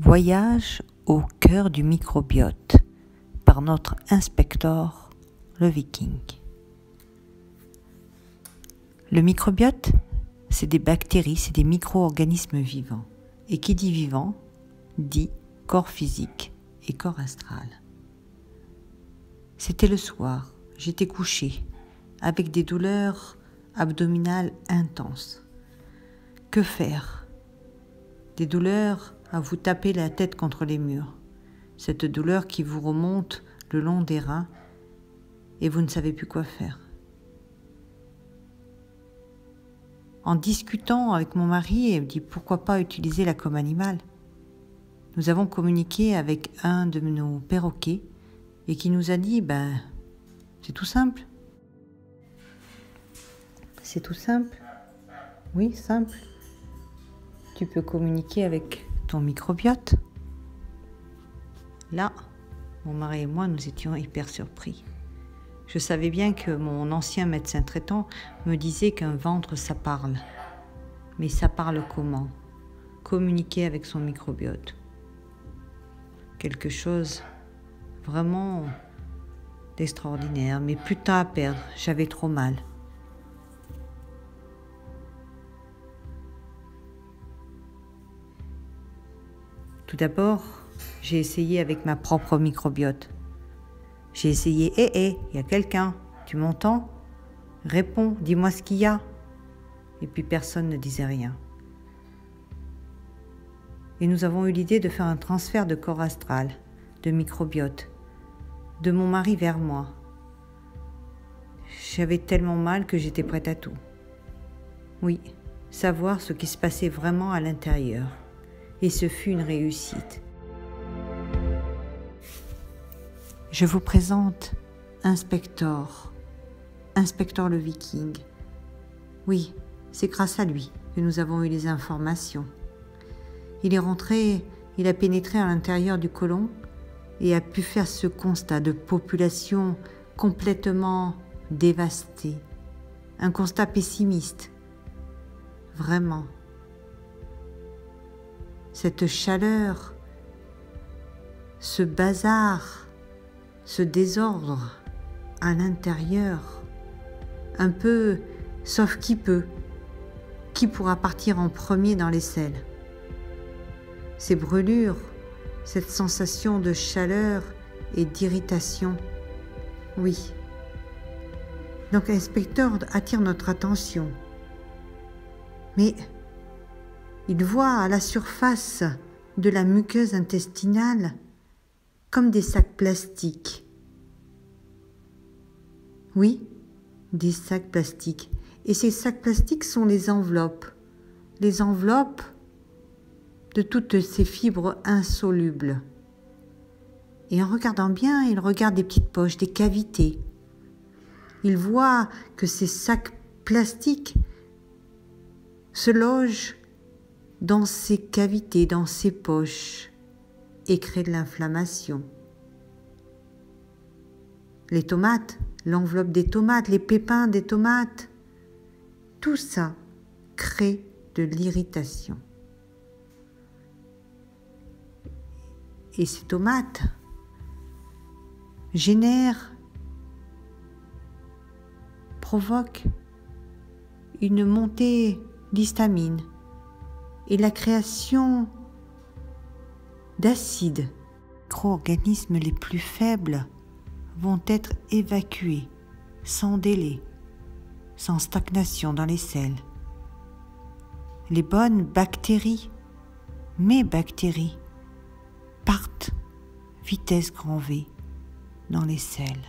Voyage au cœur du microbiote par notre inspecteur, le Viking. Le microbiote, c'est des bactéries, c'est des micro-organismes vivants. Et qui dit vivant, dit corps physique et corps astral. C'était le soir, j'étais couchée, avec des douleurs abdominales intenses. Que faire ? Des douleurs à vous taper la tête contre les murs. Cette douleur qui vous remonte le long des reins et vous ne savez plus quoi faire. En discutant avec mon mari, il me dit pourquoi pas utiliser la comme animal. Nous avons communiqué avec un de nos perroquets et qui nous a dit c'est tout simple. C'est tout simple. Oui, simple. Tu peux communiquer avec ton microbiote. Là, mon mari et moi, nous étions hyper surpris. Je savais bien que mon ancien médecin traitant me disait qu'un ventre, ça parle. Mais ça parle comment ? Communiquer avec son microbiote. Quelque chose vraiment d'extraordinaire, mais plus de temps à perdre, j'avais trop mal. Tout d'abord, j'ai essayé avec ma propre microbiote. J'ai essayé, il y a quelqu'un, tu m'entends ? Réponds, dis-moi ce qu'il y a. Et puis personne ne disait rien. Et nous avons eu l'idée de faire un transfert de corps astral, de microbiote, de mon mari vers moi. J'avais tellement mal que j'étais prête à tout. Oui, savoir ce qui se passait vraiment à l'intérieur. Et ce fut une réussite. Je vous présente Inspector le Viking. Oui, c'est grâce à lui que nous avons eu les informations. Il est rentré, il a pénétré à l'intérieur du côlon et a pu faire ce constat de population complètement dévastée. Un constat pessimiste. Vraiment. Cette chaleur, ce bazar, ce désordre à l'intérieur, un peu sauf qui peut, qui pourra partir en premier dans les selles. Ces brûlures, cette sensation de chaleur et d'irritation, oui. Donc l'inspecteur attire notre attention. Mais il voit à la surface de la muqueuse intestinale comme des sacs plastiques. Oui, des sacs plastiques. Et ces sacs plastiques sont les enveloppes de toutes ces fibres insolubles. Et en regardant bien, il regarde des petites poches, des cavités. Il voit que ces sacs plastiques se logent dans ces cavités, dans ces poches, et créent de l'inflammation. Les tomates, l'enveloppe des tomates, les pépins des tomates, tout ça crée de l'irritation. Et ces tomates provoquent une montée d'histamine et la création d'acides. Les micro-organismes les plus faibles vont être évacués sans délai, sans stagnation dans les selles. Les bonnes bactéries, mes bactéries, partent vitesse grand V dans les selles.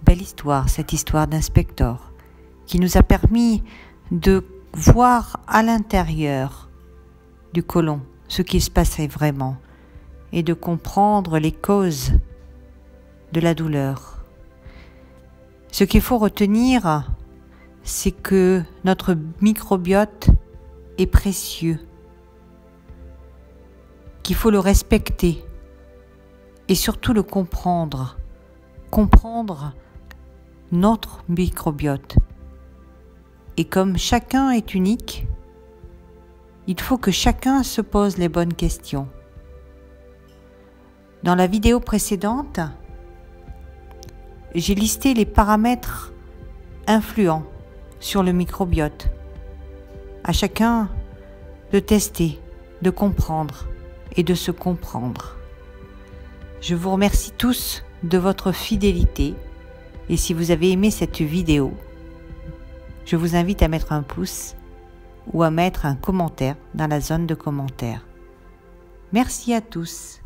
Belle histoire, cette histoire d'inspecteur, qui nous a permis de voir à l'intérieur du côlon ce qui se passait vraiment et de comprendre les causes de la douleur. Ce qu'il faut retenir, c'est que notre microbiote est précieux, qu'il faut le respecter et surtout le comprendre notre microbiote. Et comme chacun est unique, il faut que chacun se pose les bonnes questions. Dans la vidéo précédente, j'ai listé les paramètres influents sur le microbiote. À chacun de tester, de comprendre et de se comprendre. Je vous remercie tous de votre fidélité et si vous avez aimé cette vidéo, je vous invite à mettre un pouce ou à mettre un commentaire dans la zone de commentaires. Merci à tous.